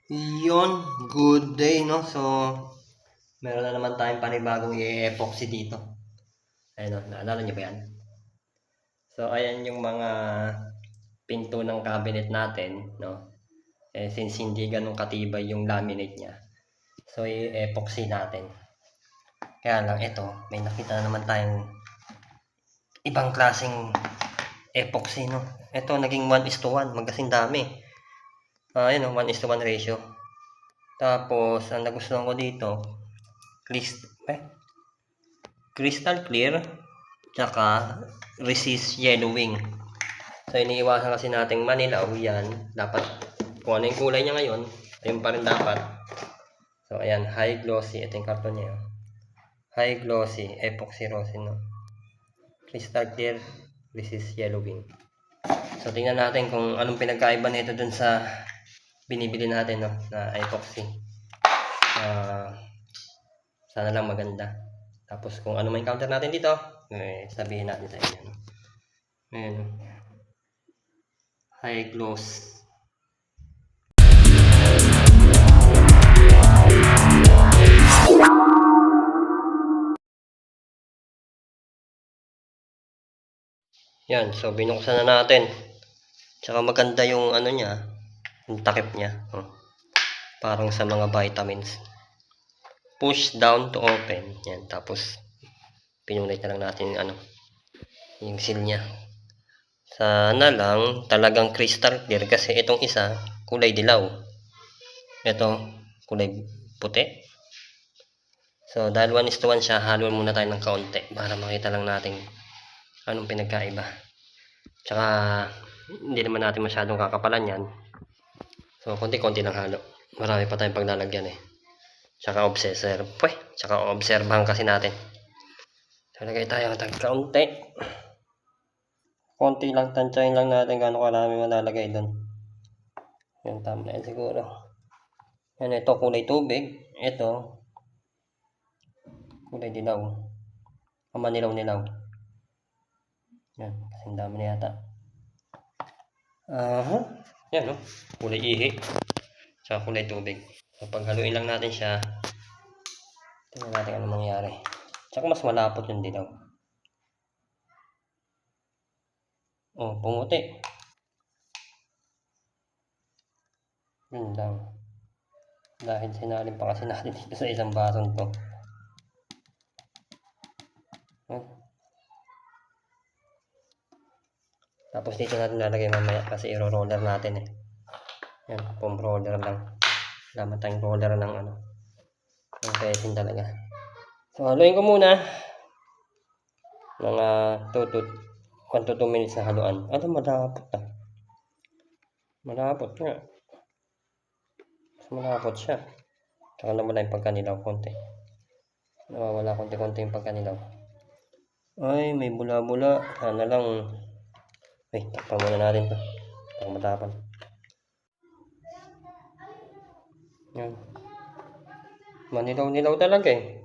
Yun, good day, no? So, meron na naman tayong panibagong i-epoxy dito. Ayun, no? Naalala niyo ba yan? So, ayan yung mga pinto ng cabinet natin, no? Since hindi ganun katibay yung laminate niya. So, i-epoxy natin. Kaya lang, ito, may nakita na naman tayong ibang klaseng epoxy, no? Ito, naging 1:1, magkasing dami. Ayun, no? 1:1 ratio. Tapos, ang nagustuhan ko dito, crystal clear, tsaka resist yellowing. So, iniiwasan kasi nating manilaw yan. Dapat, kung ano yung kulay niya ngayon, ayun pa rin dapat. So, ayan, high glossy. Ito yung karton niya. High glossy, epoxy rosin, no? Crystal clear, resist yellowing. So, tingnan natin kung anong pinagkaiba nito dun sa binibili natin, no, na epoxy. Sana lang maganda. Tapos kung ano may counter natin dito, sabihin natin sa inyo. Ayan. High gloss. Yan, so binuksan na natin. Tsaka maganda yung ano niya, yung takip niya. Oh. Parang sa mga vitamins. Push down to open. Yan, tapos pinulit na lang natin yung ano, yung seal niya. Sana lang talagang crystal clear kasi itong isa kulay dilaw. Ito kulay puti. So dahil 1:1 siya, halon muna tayo ng kaunti para makita lang natin anong pinagkaiba. Tsaka hindi naman natin masyadong kakapalan yan. So konti-konti lang halo. Marami pa tayong paglalagyan eh. Tsaka obserbahan kasi natin. So lagay tayo ng kaunti. Konti lang, tansyahin lang natin gaano karami malalagay doon. Yan, tama na yan siguro. Yan, ito kulay tubig. Ito kulay dilaw. Manilaw-nilaw. Yan, kasi dami na yata. Yan, no? Kulay ihi. Tsaka kulay tubig. So, paghaluin lang natin siya. Tingnan natin ano mangyari. Tsaka mas malapot yung dilaw. Oh, pumuti. Yun lang. Dahil sinalin pa kasi natin dito sa isang basong to. Tapos dito natin lalagay mamaya kasi i-roller natin eh. Yan, foam roller lang. Laman tayong roller ng ano. Ang resin talaga. So, haluin ko muna. Mga 1 to 2 minutes na haluan. Ano, malapot ah. Malapot nga. Mas malapot siya. Saka nawala yung pagkanilaw konti. Nawawala konti-konti yung pagkanilaw. Ay, may bula-bula. Sana lang. Ay, takpan muna natin to. Pag matapan. Yan. Manilaw-nilaw talaga eh.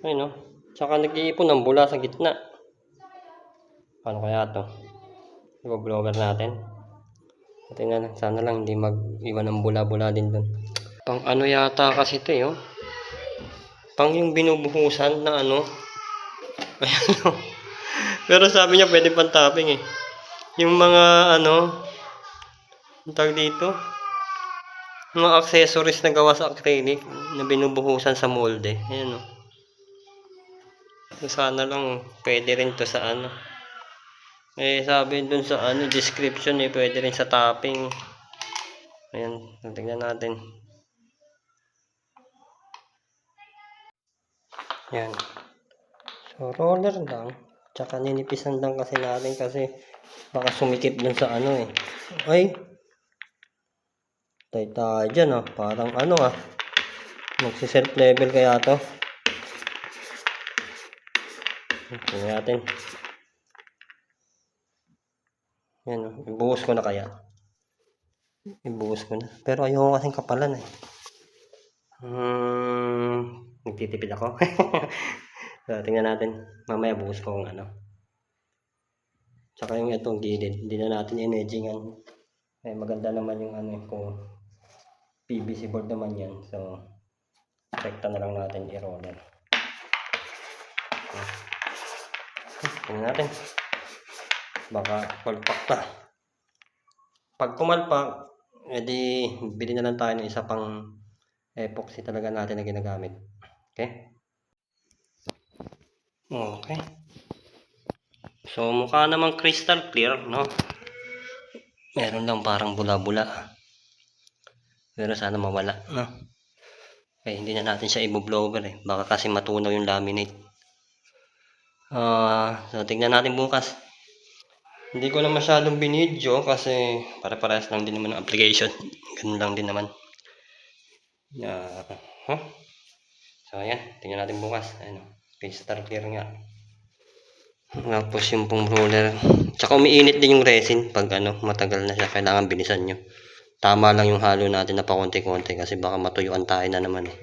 Ay no. Tsaka nag-iipon ng bula sa gitna. Paano kaya to? I-blower natin. Tingnan, sana lang hindi mag-iwan ng bula-bula din dun. Pang ano yata kasi ito eh, oh. Pang yung binubuhusan na ano. Ayan, oh. Pero sabi niya pwede pang topping eh. Yung mga ano, ang tawag dito, mga accessories na gawa sa acrylic na binubuhusan sa molde. Ayan, oh. So, sana lang pwede rin to sa ano. Sabi dun sa ano, description eh, pwede rin sa topping. Ayan, tingnan natin. Yan. So, roller lang. Tsaka ninipisan lang kasi natin kasi baka sumikip dun sa ano eh. Ay! Tay tayo dyan ah. Parang ano ah. Magsi-self level kaya to. Tingnan natin. Yan oh. Ibuhos ko na kaya. Ibuhos ko na. Pero ayoko kasing kapalan eh. Nagtitipid ako. So, tingnan natin. Mamaya buhos ko kung ano. Tsaka yung itong gilid. Hindi na natin i-edgingan. Maganda naman yung ano ko. PVC board naman yan. So, rekta na lang natin i-roller. Tingnan natin. Baka palpak na. Pag pumalpak, edi bili na lang tayo ng isa pang epoxy talaga natin na ginagamit. Okay? Okay. So, mukha namang crystal clear, no? Meron lang parang bula-bula. Pero sana mawala, no? Okay, hindi na natin siya i-blower eh. Baka kasi matunaw yung laminate. So, tingnan natin bukas. Hindi ko na masyadong binidyo kasi pare-parehas lang din naman ang application. Ganun lang din naman. So, ayan. Tingnan natin bukas. Ayan, crystal clear nga. Tapos yung pong roller. Tsaka umiinit din yung resin pag matagal na siya. Kailangan bilisan nyo. Tama lang yung halo natin na pakonti-konti kasi baka matuyuan tayo na naman eh.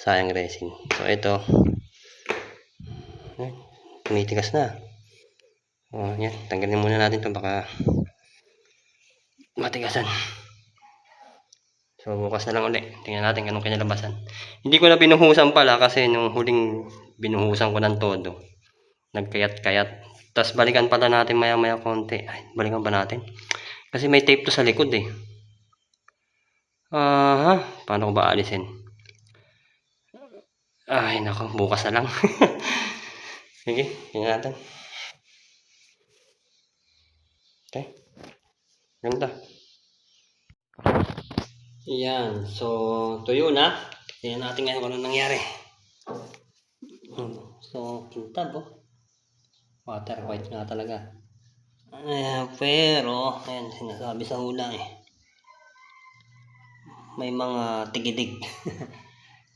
Sayang resin. So, ito. Tumitigas na. Yan. Tanggalin muna natin ito baka matigasan. So, bukas na lang ulit. Tingnan natin anong kinalabasan. Hindi ko na binuhusan pala kasi nung huling binuhusan ko ng todo. Nagkayat-kayat. Tapos balikan pala natin maya-maya konti. Ay, balikan ba natin? Kasi may tape to sa likod eh. Paano ko ba alisin? Ay, nako. Bukas na lang. Sige, tingnan natin. Okay. Ganda. Yan. So, tuyo na. Tingnan natin ngayon kung ano nangyari. So, kintab oh. Water white nga talaga. Pero, ayan, sinasabi sa hula eh. May mga tigidig.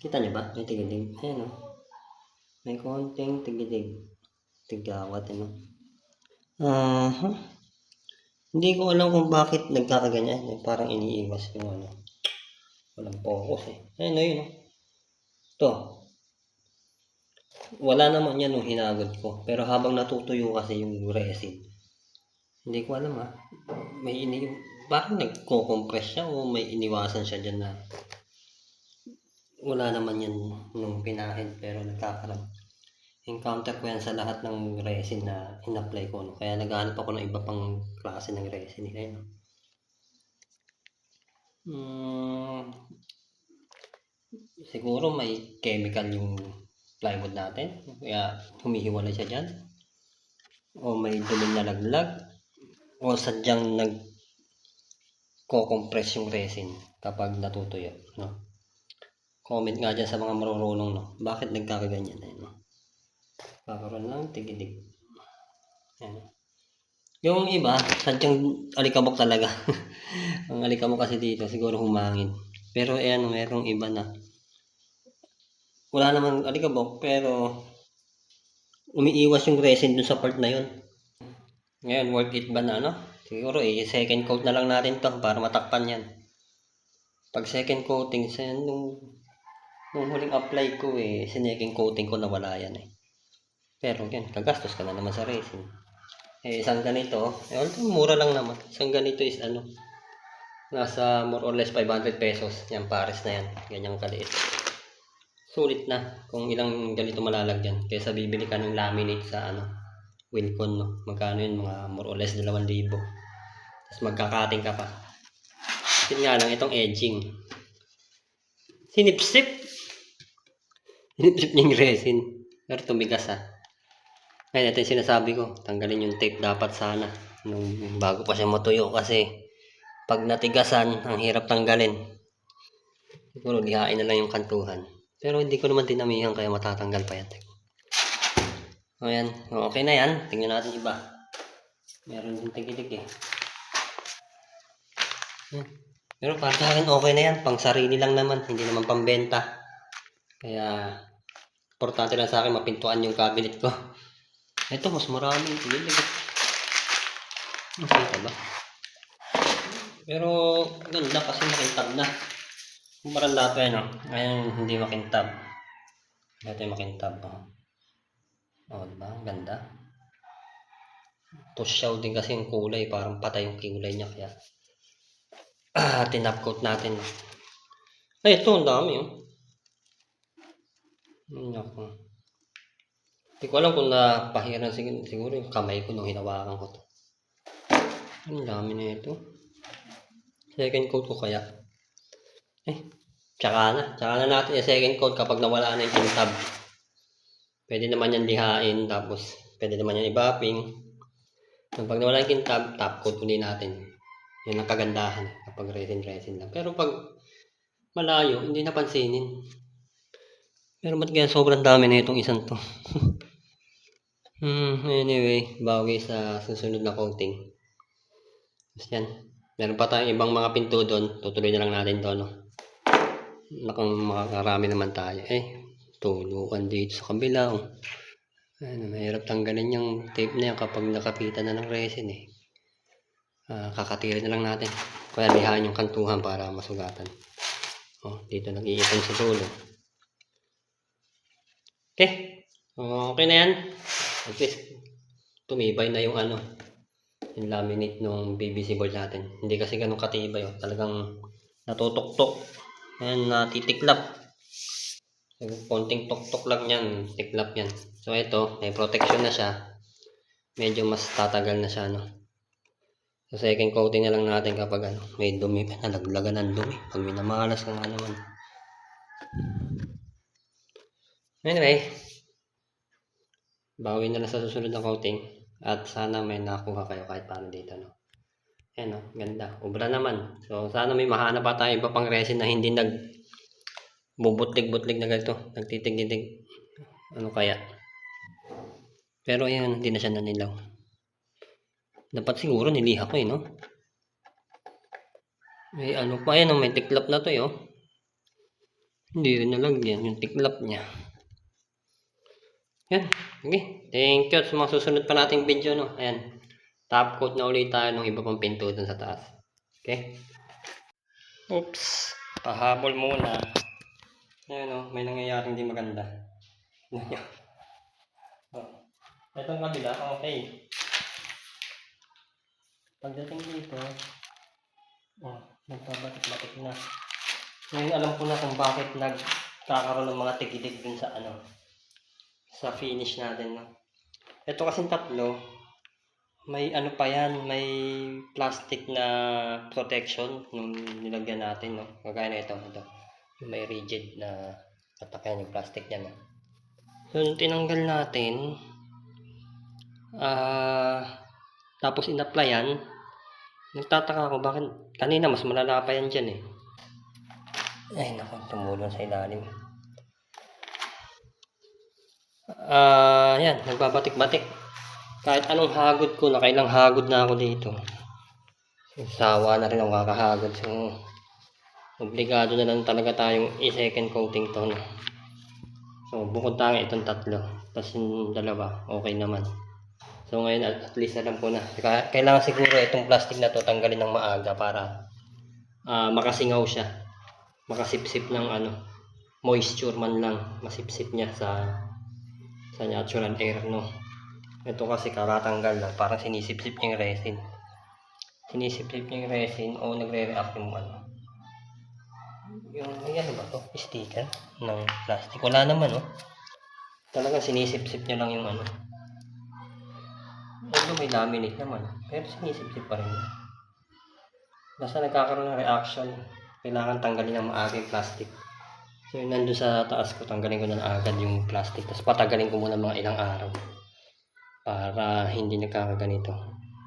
Kita niyo ba? May tigidig. Ayan oh. May konting tigidig. Tigawat Hindi ko alam kung bakit nagkakaganyan. Parang iniiwas yung walang focus eh. Ayun yun oh. Ito. Wala naman yan nung hinagod ko. Pero habang natutuyo kasi yung resin. Hindi ko alam parang nagko-compress siya o may iniwasan siya dyan na wala naman yan nung pinahid pero nagkakaroon. Encounter ko yan sa lahat ng resin na in-apply ko. No? Kaya naghahanap ako ng iba pang klase ng resin. Ayun. Siguro may chemical yung plywood natin. Kaya humihiwalay siya dyan. O may duming nalaglag. O sadyang nag-compress yung resin kapag natutuyo. No? Comment nga dyan sa mga marunong. No? Bakit nagkakaganyan? Ayun, no? Kakaroon lang tigidig. Ayan. Yung iba, sadyang alikabok talaga. Ang alikabok kasi dito, siguro humangin. Pero ayan, merong iba na wala namang alikabok, pero umiiwas yung resin dun sa part na yun. Ngayon, worth it ba na Siguro second coat na lang natin to para matakpan yan. Pag second coating, nung huling apply ko second coating ko nawala yan eh. Pero yan, kagastos ka na naman sa resin. Isang ganito, mura lang naman. Isang ganito is nasa more or less 500 pesos. Yan, pares na yan. Ganyang kaliit. Sulit na kung ilang ganito malalagyan. Kaysa bibili ka ng laminate sa Wilcon, no? Magkano yun? Mga more or less 2,000. Tapos magkakating ka pa. Yun nga lang, itong edging. Sinipsip. Sinipsip niya yung resin. Pero tumigas Ngayon, ito yung sinasabi ko. Tanggalin yung tape dapat sana. Bago pa siya matuyo. Kasi pag natigasan, ang hirap tanggalin. Siguro lihain na lang yung kantuhan. Pero hindi ko naman dinamihan kaya matatanggal pa yan. Ayan. Okay na yan. Tingnan natin iba. Meron din tigidig Pero para sa akin okay na yan. Pang sarili lang naman. Hindi naman pambenta. Kaya importante lang sa akin mapintuan yung cabinet ko. Ito mas maraming tigidig. Nakita ba? Pero ganda kasi makintab na. Kumpara dati ngayon hindi makintab. Dati makintab diba? Ganda. Tusyaw din kasi yung kulay. Parang patay yung kulay niya. Kaya tinap coat natin. Ay, ito, ang dami, oh. Naku. Hindi ko alam kung napahiran siguro yung kamay ko nung hinawakan ko to. Ang dami na ito. Second coat ko kaya. Tsaka na natin yung second coat kapag nawala na yung kintab. Pwede naman yan lihain, tapos pwede naman yan i-bapping. Pag nawala yung kintab, top coat ulit natin. Yun ang kagandahan kapag resin lang. Pero pag malayo, hindi napansinin. Pero ba't kaya sobrang dami na itong isang to? Anyway, bawi sa susunod na coating. Tapos yan. Meron pa tayong ibang mga pinto doon. Tutuloy na lang natin to, no? Nakang makakarami naman tayo. Tulukan dito sa kabila, oh. Mahirap tanggalin yung tape na yan kapag nakapita na ng resin, eh. Kakatira na lang natin. Kaya lihaan yung kantuhan para masugatan. Dito nag-iipon sa dulo. Okay na yan. At least tumibay na yung yung laminate ng PVC board natin. Hindi kasi ganun katibay, oh. Talagang natutuktok. Ayan, natitiklap. Konting tuktok lang yan, tiklap yan. So ito, may protection na siya. Medyo mas tatagal na siya, no. So second coating na lang natin kapag may dumi, nalaglagan ng dumi. Pag minamalas ka nga naman. Anyway, bawi na lang sa susunod na coating. At sana may nakuha kayo kahit paano dito, no. Ayan, no, ganda. Ubra naman. So sana may mahanap pa tayo iba pang resin na hindi bubutlig-butlig na ganito. Nagtitig-titig. Ano kaya? Pero ayan, hindi na siya nanilaw. Dapat siguro niliha ko, no? May pa yan, may tiklap na to, oh. Hindi rin nalagyan yung tiklap niya. Yan. Okay. Thank you sa mga susunod pa nating video, no? Ayan. Top coat na ulit tayo ng iba pang pinto dun sa taas. Okay? Oops. Pahabol muna. Ayan, may nangyayaring hindi maganda. Itong kabila, okay. Pagdating dito, nagbabatik-batik na. Ngayon alam ko na kung bakit nagkakaroon ng mga tigidig dun sa sa finish natin, no. Ito kasing tatlo, may pa yan, may plastic na protection nung nilagyan natin, no. Kagaya na ito. Yung may rigid na tatakyan yung plastic niya, no. So nung tinanggal natin, tapos in-applyan, nagtataka ako bakit kanina mas malala pa yan dyan, eh. Ay naku, tumulong sa ilalim. Yan, nagbabatik-batik. Kahit anong hagod ko, nakailang hagod na ako dito. Sawa na rin ako kakahagod. So, obligado na lang talaga tayong i-second coating to, no? So, bukod tayo itong tatlo. Tapos yung dalawa, okay naman. So, ngayon at least alam ko na. Kailangan siguro itong plastic na to tanggalin ng maaga para makasingaw siya. Makasipsip ng moisture man lang. Masipsip niya sa natural air, no. Ito kasi karatanggal lang, parang sinisipsip niya yung resin. Sinisipsip niya yung resin o nagre-react yung ano ba to? Sticker ng plastic. Wala naman, no. Talagang sinisipsip niya lang yung Although may laminate naman, pero sinisipsip pa rin. Basta nagkakaroon ng reaction, kailangan tanggalin ng maaga yung plastic. So yun, nandun sa taas ko, tanggalin ko na agad yung plastic. Tapos patagalin ko muna mga ilang araw para hindi nagkakaganito.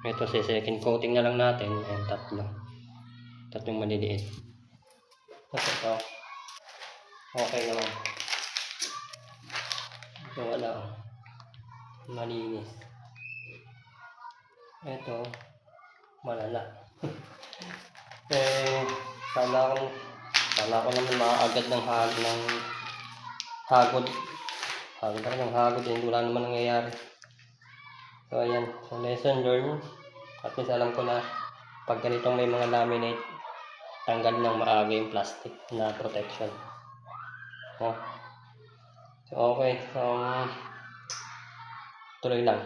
Ito, second coating na lang natin. Ayan, tatlong maliliit. Tapos ito, okay naman. Ito wala, malinis. Ito malala. Kala ko naman maaagad ng hagod talaga ng hagod, hindi wala naman nangyayari. So ayan, so lesson learned. At least alam ko na pag ganitong may mga laminate, tanggal ng maaga yung plastic na protection. So okay, tuloy lang,